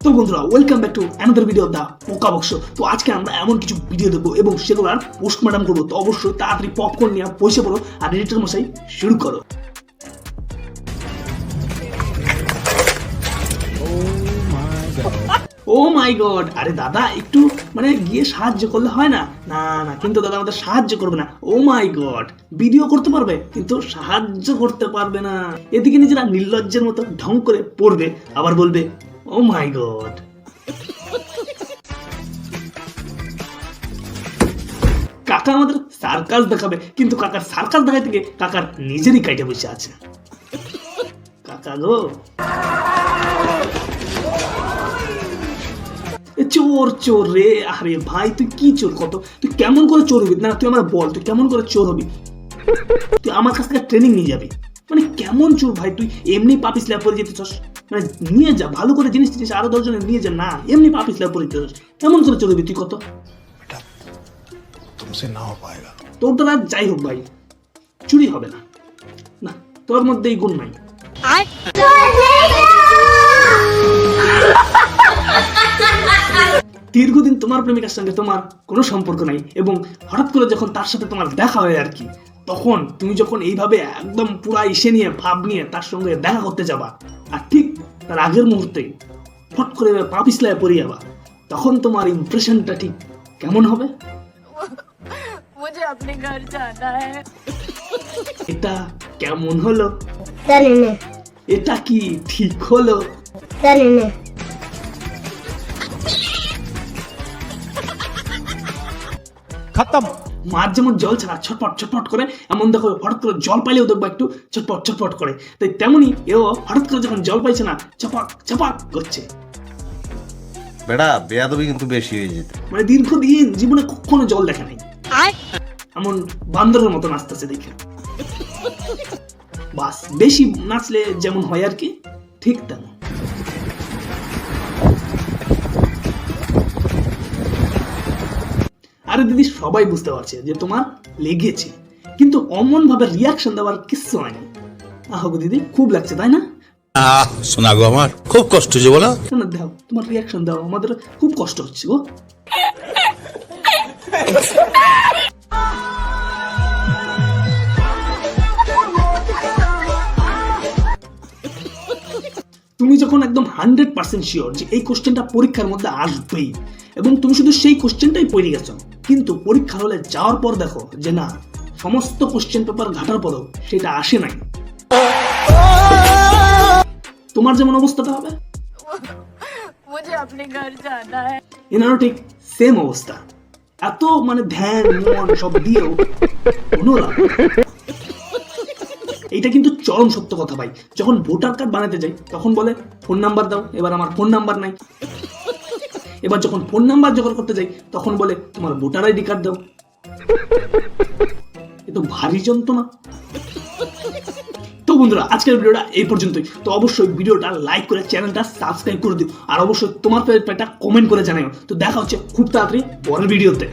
তো বন্ধুরা welcome back to another video of the Poka box. তো আজকে আমরা এমন কিছু ভিডিও দেবো এবং সেগুলো আর পোস্টমর্টম করবো। তো অবশ্যই তাড়াতাড়ি পপকর্ন নিয়ে বসে পড়ো আর এডিটর মশাই শুরু করো। ও মাই গড, আরে দাদা একটু গিয়ে সাহায্য করলে হয় না? না না, কিন্তু দাদা আমাদের সাহায্য করবে না। ও মাই গড, ভিডিও করতে পারবে কিন্তু সাহায্য করতে পারবে না। এদিকে নিজেরা নির্লজ্জের মতো ঢং করে পড়বে, আবার বলবে ও মাই গড। কাকা আমাদের সার্কাস দেখাবে, কিন্তু কাকার সার্কাস দেখাতে গিয়ে কাকার নিজেরই কাইটে বসে আছে। কাকা গো, চোর চোর রে। আরে ভাই তুই কি চোর? কত তুই কেমন করে চোর হবি? না তুই আমার বল, তুই কেমন করে চোর হবি? তুই আমার কাছ থেকে ট্রেনিং নিয়ে যাবি? কেমন চোর ভাই তুই? এমনি পাপি স্ল্যাব পরে যেতে চাস? নিয়ে যা, ভালো করে জিনিস টিনিস আরো 10 জনের নিয়ে যা না, এমনি পাপি স্ল্যাব পরে যেতে চাস? কেমন করে চোর হবি তুই? কত तुमसे ना हो पाएगा। তোর দ্বারা যাই হোক ভাই, চুরি হবে না। না, তোর মধ্যে এই গুণ নাই। দীর্ঘদিন তোমার প্রেমিকার সঙ্গে তোমার কোনো সম্পর্ক নাই এবং হঠাৎ করে যখন তার সাথে তোমার দেখা হয় আর কি, তখন তুমি যখন এইভাবে একদম পুরা ইসে নিয়ে ভাব নিয়ে তার সঙ্গে দেখা করতে যাবা, আর ঠিক তার আগের মুহূর্তে ফট করে পা পিছলায় পড়ে যাবা, তখন তোমার ইমপ্রেশনটা ঠিক কেমন হবে? मुझे अपने घर जाना है। এটা কেমন হলো? জানি না, এটা কি ঠিক হলো? জানি না। खत्म। মাছ যেমন জল ছাড়া ছটপট ছটপট করে, এমন দেখো হঠাৎ করে জল পাইলেও দেখবো একটু ছটপট ছটপট করে। তাই তেমনই এও হঠাৎ করে যখন জল পাইছে না, চপাক চপাক করছে। বেটা বেয়াদবি কিন্তু বেশি হয়ে যেত। দীর্ঘদিন জীবনে কখনো জল দেখে নাই, এমন বান্দরের মতো নাচতেছে দেখে। বাস বেশি নাচলে যেমন হয় আর কি, ঠিক তেমন। আরে দিদি, সবাই বুঝতে পারছে যে তোমার লেগেছে, কিন্তু অমন ভাবে রিয়াকশন দেওয়ার কিচ্ছু হয়নি। আহ গো দিদি, খুব লাগছে তাই না? শোনা গো, আমার খুব কষ্ট হচ্ছে বলো। না দাও, তোমার রিয়াকশন দাও, আমাদের খুব কষ্ট হচ্ছে গো। তুমি যখন একদম 100% শিওর যে এই কোশ্চেনটা পরীক্ষার মধ্যে আসবেই এবং তুমি শুধু সেই কোশ্চেনটাই পড়ে গেছো, কিন্তু পরীক্ষার হলে যাওয়ার পর দেখো যে না, সমস্ত কোশ্চেন পেপার ঘাটার পরেও সেটা আসে নাই, তোমার যেমন অবস্থাটা হবে, मुझे अपने घर जाना है। এনারও ঠিক সেম অবস্থা। এত ধ্যান মন সব দিয়েও কোনো লাভ নেই। এইটা কিন্তু চরম সত্য কথা ভাই। যখন ভোটার কার্ড বানাতে যাই তখন বলে ফোন নাম্বার দাও, এবার আমার ফোন নাম্বার নাই। এবার যখন ফোন নাম্বার জোগাড় করতে যাই তখন বলে তোমার ভোটার আইডি কার্ড দাও। এ তো ভারী যন্ত্রণা। তো বন্ধুরা, আজকের ভিডিওটা এই পর্যন্তই। তো অবশ্যই ভিডিওটা লাইক করে চ্যানেলটা সাবস্ক্রাইব করে দিও, আর অবশ্যই তোমার ফেভারিট পার্টটা কমেন্ট করে জানাও। তো দেখা হচ্ছে খুব তাড়াতাড়ি পরের ভিডিওতে।